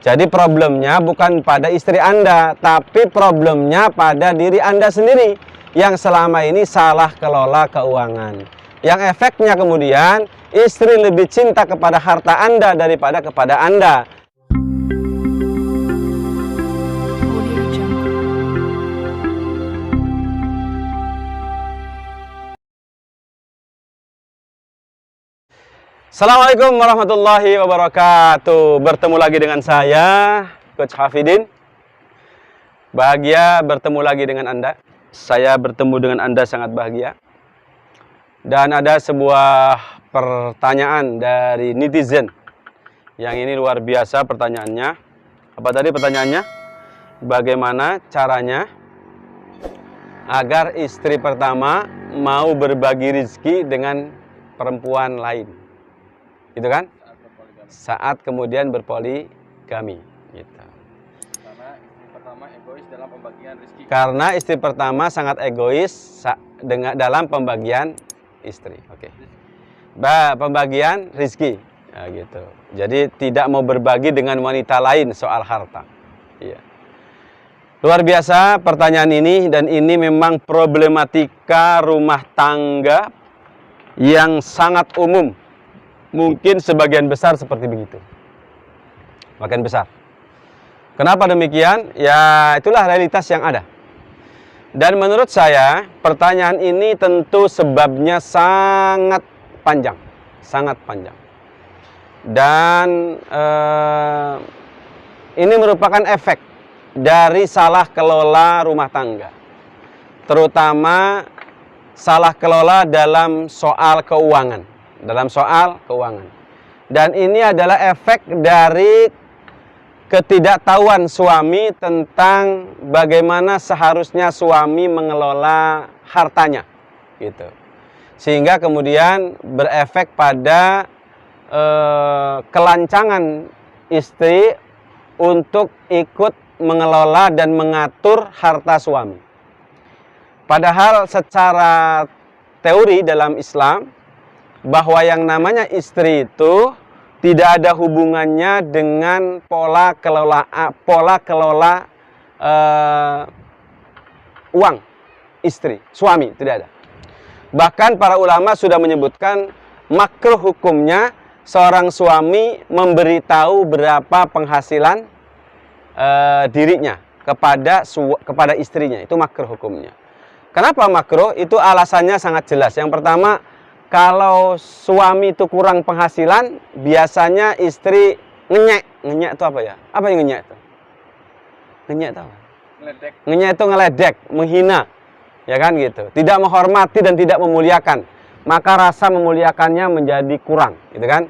Jadi problemnya bukan pada istri Anda, tapi problemnya pada diri Anda sendiri yang selama ini salah kelola keuangan. Yang efeknya kemudian istri lebih cinta kepada harta Anda daripada kepada Anda. Assalamualaikum warahmatullahi wabarakatuh. Bertemu lagi dengan saya, Coach Hafidin. Bahagia bertemu lagi dengan Anda. Saya bertemu dengan Anda sangat bahagia. Dan ada sebuah pertanyaan dari netizen. Yang ini luar biasa pertanyaannya. Apa tadi pertanyaannya? Bagaimana caranya agar istri pertama mau berbagi rezeki dengan perempuan lain? Gitu kan? Saat kemudian berpoligami gitu. Karena istri pertama egois dalam pembagian rezeki. Karena istri pertama sangat egois dalam pembagian istri. Oke. Pembagian rezeki. Ya, gitu. Jadi tidak mau berbagi dengan wanita lain soal harta. Iya. Luar biasa pertanyaan ini, dan ini memang problematika rumah tangga yang sangat umum. Mungkin sebagian besar seperti begitu. Makin besar. Kenapa demikian? Ya, itulah realitas yang ada. Dan menurut saya, pertanyaan ini tentu sebabnya sangat panjang. Sangat panjang. Dan ini merupakan efek dari salah kelola rumah tangga. Terutama salah kelola dalam soal keuangan. Dan ini adalah efek dari ketidaktahuan suami tentang bagaimana seharusnya suami mengelola hartanya gitu. Sehingga kemudian berefek pada kelancangan istri untuk ikut mengelola dan mengatur harta suami. Padahal secara teori dalam Islam, bahwa yang namanya istri itu tidak ada hubungannya dengan pola kelola uang istri, suami, tidak ada. Bahkan para ulama sudah menyebutkan makruh hukumnya seorang suami memberitahu berapa penghasilan dirinya kepada istrinya, itu makruh hukumnya. Kenapa makruh? Itu alasannya sangat jelas. Yang pertama, kalau suami itu kurang penghasilan, biasanya istri ngenyek. Ngenyek itu apa ya? Apa yang ngenyek itu? Ngenyek itu apa? Ngeledek. Ngenyek itu ngeledek, menghina. Ya kan gitu. Tidak menghormati dan tidak memuliakan. Maka rasa memuliakannya menjadi kurang, gitu kan?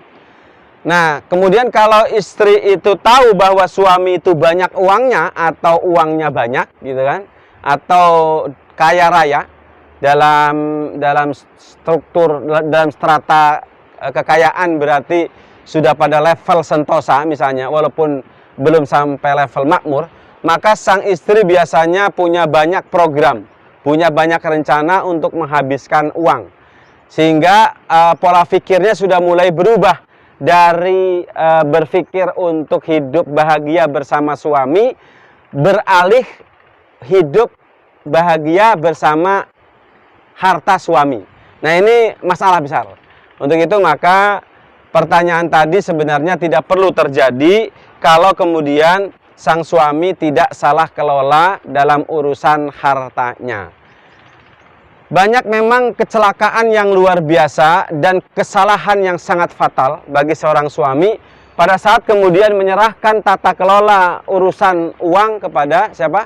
Nah, kemudian kalau istri itu tahu bahwa suami itu banyak uangnya atau uangnya banyak, gitu kan? Atau kaya raya, dalam struktur, dalam strata kekayaan berarti sudah pada level sentosa misalnya, walaupun belum sampai level makmur, maka sang istri biasanya punya banyak program, punya banyak rencana untuk menghabiskan uang. Sehingga pola pikirnya sudah mulai berubah dari berpikir untuk hidup bahagia bersama suami, beralih hidup bahagia bersama harta suami. Nah, ini masalah besar. Untuk itu maka pertanyaan tadi sebenarnya tidak perlu terjadi kalau kemudian sang suami tidak salah kelola dalam urusan hartanya. Banyak memang kecelakaan yang luar biasa dan kesalahan yang sangat fatal bagi seorang suami pada saat kemudian menyerahkan tata kelola urusan uang kepada siapa?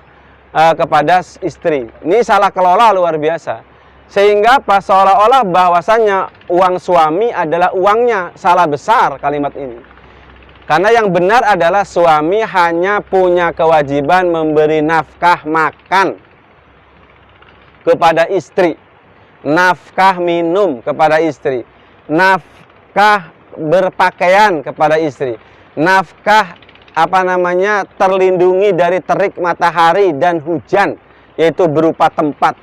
Kepada istri. Ini salah kelola luar biasa. Sehingga pas seolah-olah bahwasannya uang suami adalah uangnya. Salah besar kalimat ini. Karena yang benar adalah suami hanya punya kewajiban memberi nafkah makan kepada istri, nafkah minum kepada istri, nafkah berpakaian kepada istri, nafkah terlindungi dari terik matahari dan hujan, yaitu berupa tempat.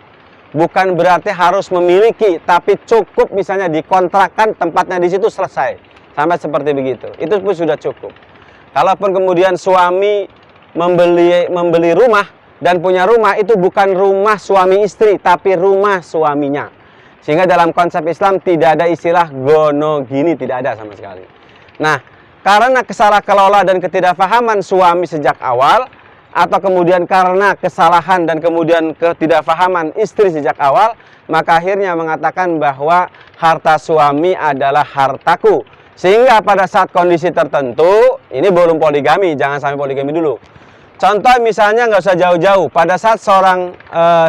Bukan berarti harus memiliki, tapi cukup misalnya dikontrakkan tempatnya di situ selesai. Sampai seperti begitu. Itu pun sudah cukup. Kalaupun kemudian suami membeli rumah dan punya rumah, itu bukan rumah suami istri, tapi rumah suaminya. Sehingga dalam konsep Islam tidak ada istilah gonogini, tidak ada sama sekali. Nah, karena kesalah kelola dan ketidakfahaman suami sejak awal, atau kemudian karena kesalahan dan kemudian ketidakfahaman istri sejak awal, maka akhirnya mengatakan bahwa harta suami adalah hartaku. Sehingga pada saat kondisi tertentu, ini belum poligami, jangan sampai poligami dulu. Contoh misalnya nggak usah jauh-jauh, pada saat seorang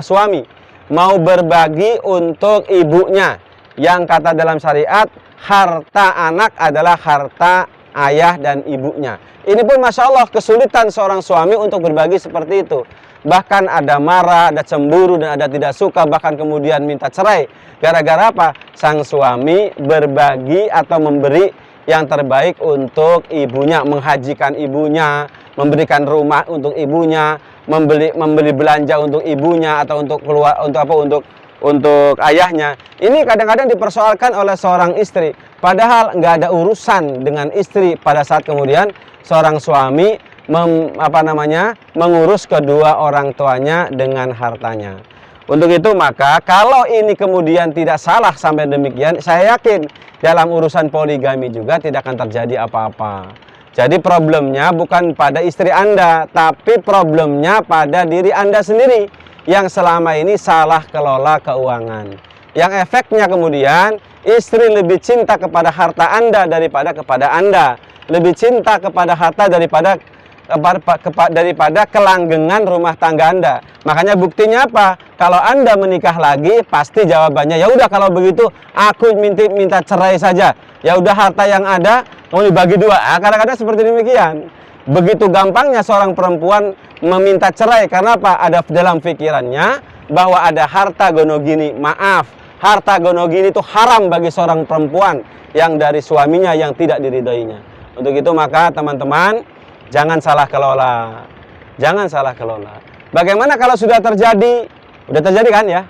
suami mau berbagi untuk ibunya, yang kata dalam syariat, harta anak adalah harta ayah dan ibunya. Ini pun Masya Allah kesulitan seorang suami untuk berbagi seperti itu. Bahkan ada marah, ada cemburu, dan ada tidak suka, bahkan kemudian minta cerai. Gara-gara apa? Sang suami berbagi atau memberi yang terbaik untuk ibunya, menghajikan ibunya, memberikan rumah untuk ibunya, membeli belanja untuk ibunya atau untuk keluar untuk ayahnya. Ini kadang-kadang dipersoalkan oleh seorang istri, padahal nggak ada urusan dengan istri pada saat kemudian seorang suami mengurus kedua orang tuanya dengan hartanya. Untuk itu maka kalau ini kemudian tidak salah sampai demikian, saya yakin dalam urusan poligami juga tidak akan terjadi apa-apa. Jadi problemnya bukan pada istri Anda, tapi problemnya pada diri Anda sendiri yang selama ini salah kelola keuangan. Yang efeknya kemudian istri lebih cinta kepada harta Anda daripada kepada Anda, lebih cinta kepada harta daripada kelanggengan rumah tangga Anda. Makanya buktinya apa? Kalau Anda menikah lagi, pasti jawabannya, ya udah kalau begitu aku minta cerai saja. Ya udah harta yang ada mau dibagi dua. Kadang-kadang seperti demikian. Begitu gampangnya seorang perempuan meminta cerai, karena apa? Ada dalam pikirannya bahwa ada harta gonogini. Maaf, harta gonogini itu haram bagi seorang perempuan yang dari suaminya yang tidak diridhoinya. Untuk itu maka teman-teman, jangan salah kelola. Jangan salah kelola. Bagaimana kalau sudah terjadi? Udah terjadi kan ya?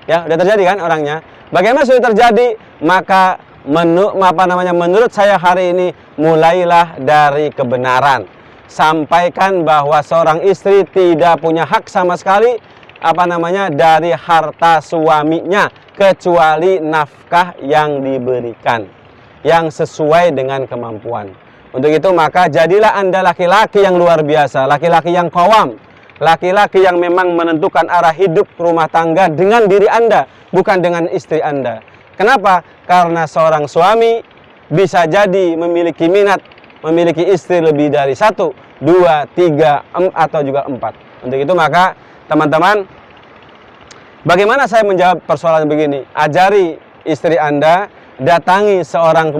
Ya, udah terjadi kan orangnya? Bagaimana sudah terjadi? Maka menurut saya hari ini mulailah dari kebenaran. Sampaikan bahwa seorang istri tidak punya hak sama sekali dari harta suaminya kecuali nafkah yang diberikan yang sesuai dengan kemampuan. Untuk itu maka jadilah Anda laki-laki yang luar biasa, laki-laki yang qawam, laki-laki yang memang menentukan arah hidup rumah tangga dengan diri Anda, bukan dengan istri Anda. Kenapa? Karena seorang suami bisa jadi memiliki minat, memiliki istri lebih dari 1, 2, 3, atau juga 4. Untuk itu maka teman-teman, bagaimana saya menjawab persoalan begini? Ajari istri Anda, datangi seorang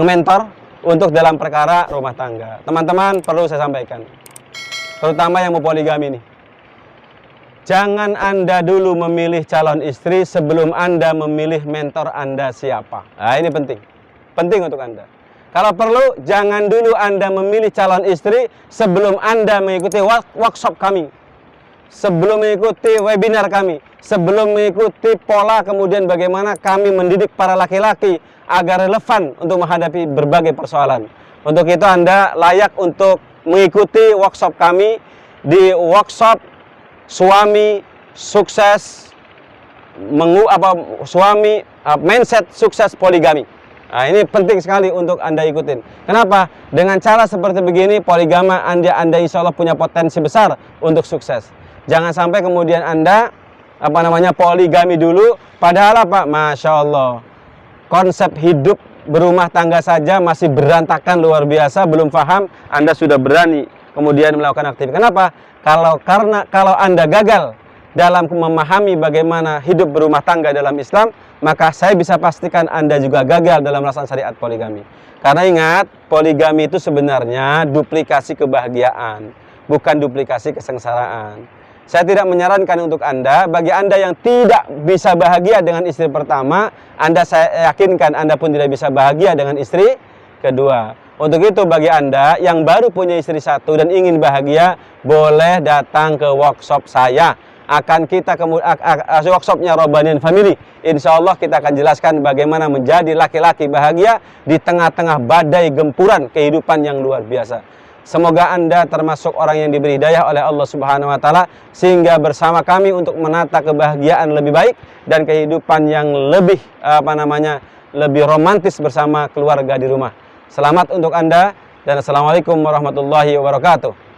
mentor untuk dalam perkara rumah tangga. Teman-teman, perlu saya sampaikan, terutama yang mau poligami nih, jangan Anda dulu memilih calon istri sebelum Anda memilih mentor Anda siapa. Nah, ini penting untuk Anda. Kalau perlu, jangan dulu Anda memilih calon istri sebelum Anda mengikuti workshop kami, sebelum mengikuti webinar kami, sebelum mengikuti pola kemudian bagaimana kami mendidik para laki-laki agar relevan untuk menghadapi berbagai persoalan. Untuk itu Anda layak untuk mengikuti workshop kami di workshop suami sukses mindset sukses poligami. Nah, ini penting sekali untuk Anda ikutin. Kenapa? Dengan cara seperti begini, poligama Anda insya Allah punya potensi besar untuk sukses. Jangan sampai kemudian Anda poligami dulu, padahal Masya Allah, konsep hidup berumah tangga saja masih berantakan luar biasa, belum paham, Anda sudah berani kemudian melakukan aktivitas. Kenapa? Kalau Anda gagal dalam memahami bagaimana hidup berumah tangga dalam Islam, maka saya bisa pastikan Anda juga gagal dalam melaksanakan syariat poligami. Karena ingat, poligami itu sebenarnya duplikasi kebahagiaan, bukan duplikasi kesengsaraan. Saya tidak menyarankan untuk Anda, bagi Anda yang tidak bisa bahagia dengan istri pertama, saya yakinkan Anda pun tidak bisa bahagia dengan istri kedua. Untuk itu bagi Anda yang baru punya istri 1 dan ingin bahagia, boleh datang ke workshop saya. akan kita workshopnya Robbanian Family. Insya Allah kita akan jelaskan bagaimana menjadi laki-laki bahagia di tengah-tengah badai gempuran kehidupan yang luar biasa. Semoga Anda termasuk orang yang diberi hidayah oleh Allah Subhanahu wa taala sehingga bersama kami untuk menata kebahagiaan lebih baik dan kehidupan yang lebih lebih romantis bersama keluarga di rumah. Selamat untuk Anda dan assalamualaikum warahmatullahi wabarakatuh.